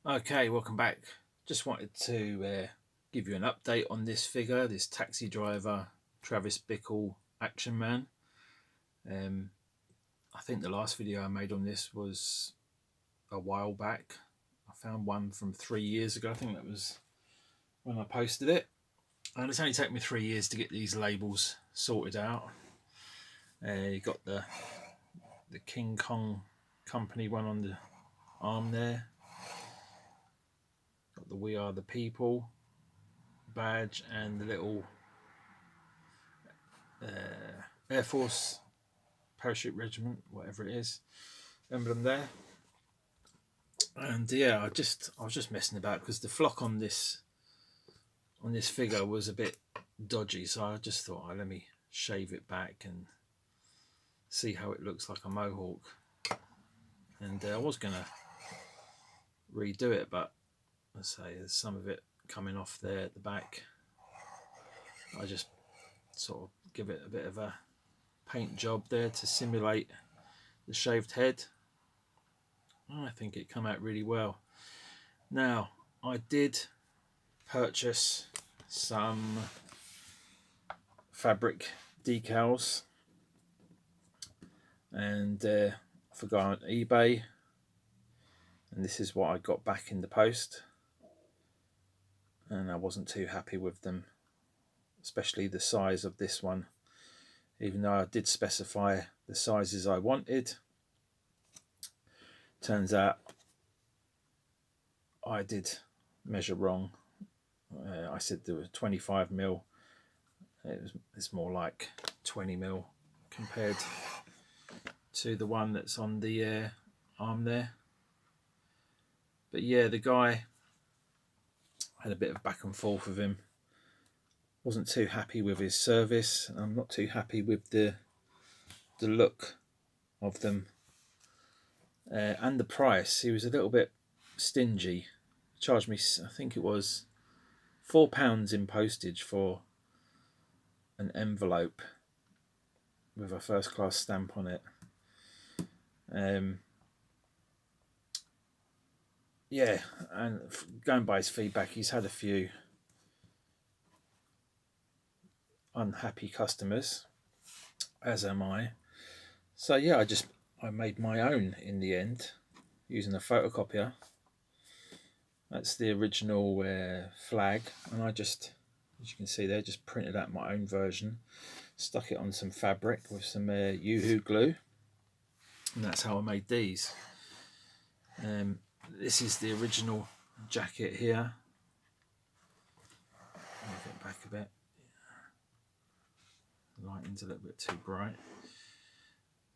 Okay, welcome back. Just wanted to give you an update on this figure, this taxi driver Travis Bickle Action Man. Um, I think the last video I made on this was a while back. I found one from 3 years ago. I think that was when I posted it. And it's only taken me 3 years to get these labels sorted out. You got the King Kong Company one on the arm there. Got the We Are the People badge and the little Air Force Parachute Regiment, whatever it is, emblem there. And yeah, I was just messing about because the flock on this figure was a bit dodgy, so I just thought, oh, let me shave it back and see how it looks like a mohawk. And I was gonna redo it, but let's say there's some of it coming off there at the back. I just sort of give it a bit of a paint job there to simulate the shaved head. I think it came out really well. Now, I did purchase some fabric decals, and I forgot on eBay, and this is what I got back in the post, and I wasn't too happy with them, especially the size of this one, even though I did specify the sizes I wanted. Turns out I did measure wrong. I said there was 25mm. It's more like 20mm compared to the one that's on the arm there. But yeah, the guy, had a bit of back and forth with him. Wasn't too happy with his service. I'm not too happy with the look of them and the price. He was a little bit stingy. He charged me, I think it was £4 in postage for an envelope with a first class stamp on it. Yeah, and going by his feedback, he's had a few unhappy customers, as am I. So yeah, I made my own in the end using a photocopier. That's the original flag, and I just, as you can see there, just printed out my own version, stuck it on some fabric with some Yoo-hoo glue, and that's how I made these. This is the original jacket here. Move it back a bit. The lighting's a little bit too bright.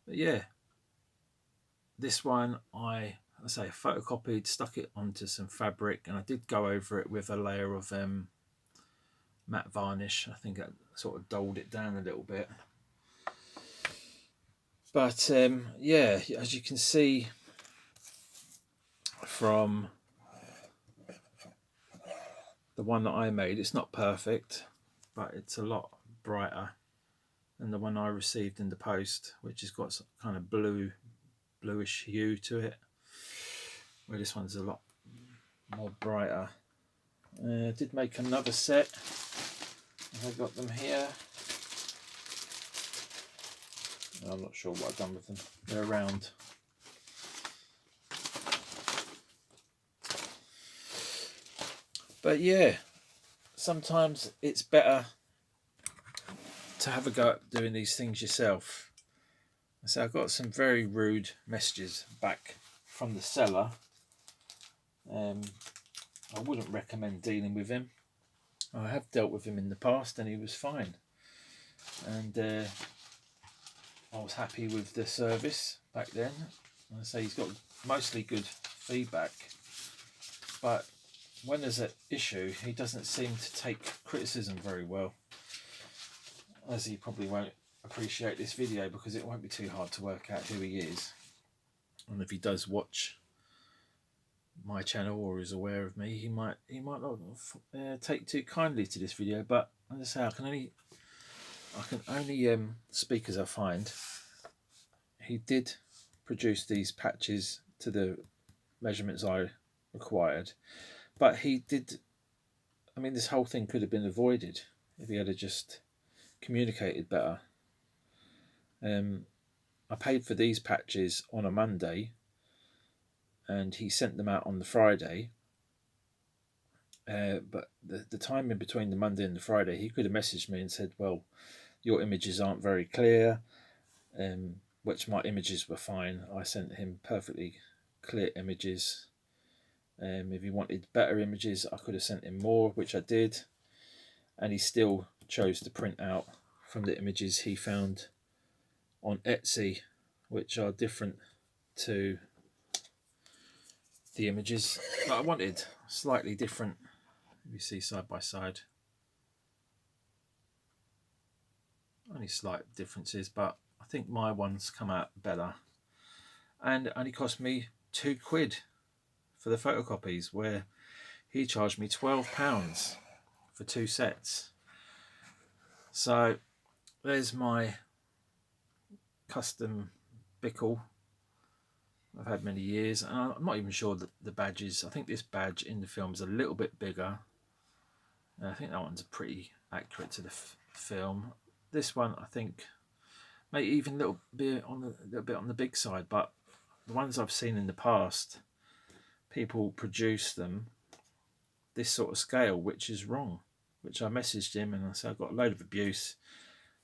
But yeah, this one I say photocopied, stuck it onto some fabric, and I did go over it with a layer of matte varnish. I think I sort of dulled it down a little bit. But yeah, as you can see from the one that I made, it's not perfect, but it's a lot brighter than the one I received in the post, which has got some kind of bluish hue to it, where this one's a lot more brighter. I did make another set. I've got them here. I'm not sure what I've done with them. They're around. But yeah, sometimes it's better to have a go at doing these things yourself. So I got some very rude messages back from the seller. I wouldn't recommend dealing with him. I have dealt with him in the past and he was fine. And I was happy with the service back then. I say he's got mostly good feedback, but when there's an issue, he doesn't seem to take criticism very well, as he probably won't appreciate this video because it won't be too hard to work out who he is. And if he does watch my channel or is aware of me, he might not take too kindly to this video. But as I say, I can only speak as I find. He did produce these patches to the measurements I required. But he did. I mean, this whole thing could have been avoided if he had just communicated better. I paid for these patches on a Monday, and he sent them out on the Friday. But the time in between the Monday and the Friday, he could have messaged me and said, well, your images aren't very clear, which my images were fine. I sent him perfectly clear images. If he wanted better images, I could have sent him more, which I did. And he still chose to print out from the images he found on Etsy, which are different to the images that I wanted. Slightly different. You see side by side. Only slight differences, but I think my ones come out better. And it only cost me £2 for the photocopies, where he charged me £12 for 2 sets. So there's my custom bickle I've had many years, and I'm not even sure that the badges, I think this badge in the film is a little bit bigger. I think that one's pretty accurate to the film. This one, I think, maybe even a little bit on the big side, but the ones I've seen in the past, people produce them this sort of scale, which is wrong. Which I messaged him, and I said I got a load of abuse,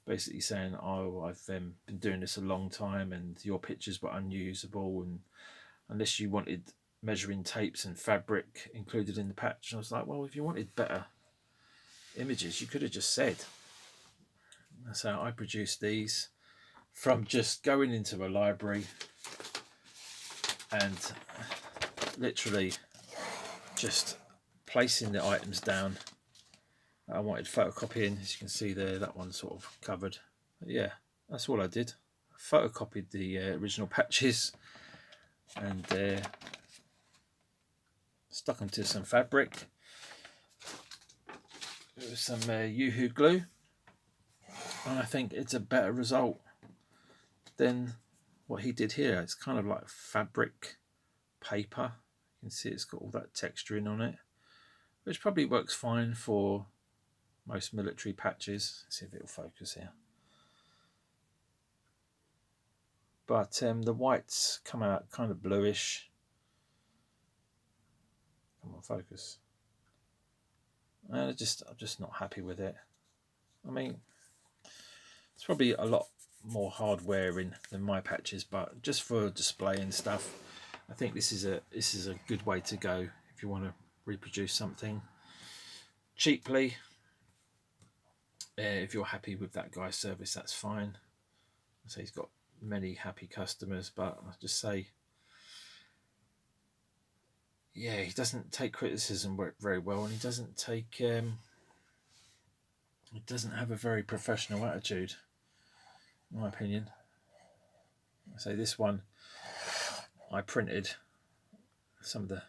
basically saying, "Oh, I've been doing this a long time, and your pictures were unusable, and unless you wanted measuring tapes and fabric included in the patch." And I was like, "Well, if you wanted better images, you could have just said." So I produced these from just going into a library and literally just placing the items down I wanted photocopying. As you can see there, that one's sort of covered. But yeah, that's all I did. I photocopied the original patches and stuck them to some fabric with some Yoo-hoo glue, and I think it's a better result than what he did here. It's kind of like fabric paper. You can see it's got all that texturing on it, which probably works fine for most military patches. Let's see if it'll focus here. But the whites come out kind of bluish. Come on, focus. And I'm just not happy with it. I mean, it's probably a lot more hard wearing than my patches, but just for display and stuff, I think this is a good way to go if you want to reproduce something cheaply. If you're happy with that guy's service, that's fine. So he's got many happy customers, but I just say, yeah, he doesn't take criticism very well, and he doesn't have a very professional attitude, in my opinion. I say this one, I printed some of the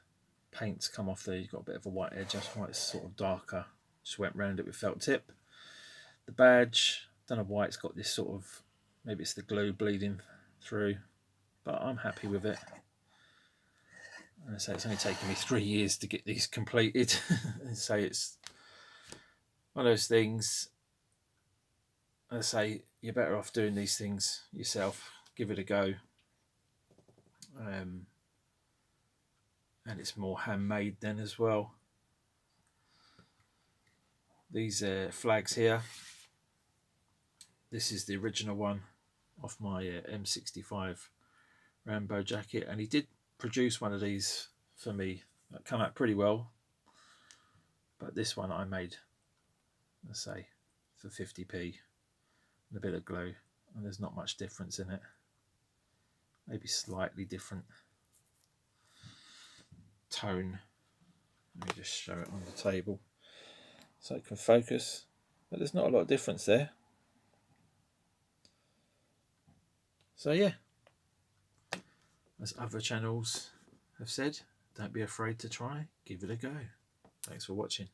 paints come off there. You've got a bit of a white edge. That's why it's sort of darker. Just went round it with felt tip. The badge, don't know why it's got this sort of, maybe it's the glue bleeding through, but I'm happy with it. And I say it's only taken me 3 years to get these completed. And say it's one of those things. I say you're better off doing these things yourself. Give it a go. And it's more handmade then as well. These flags here. This is the original one off my M65 Rambo jacket, and he did produce one of these for me that come out pretty well, but this one I made, let's say, for 50p and a bit of glue, and there's not much difference in it. Maybe slightly different tone. Let me just show it on the table so it can focus, but there's not a lot of difference there. So yeah, as other channels have said, don't be afraid to try, give it a go. Thanks for watching.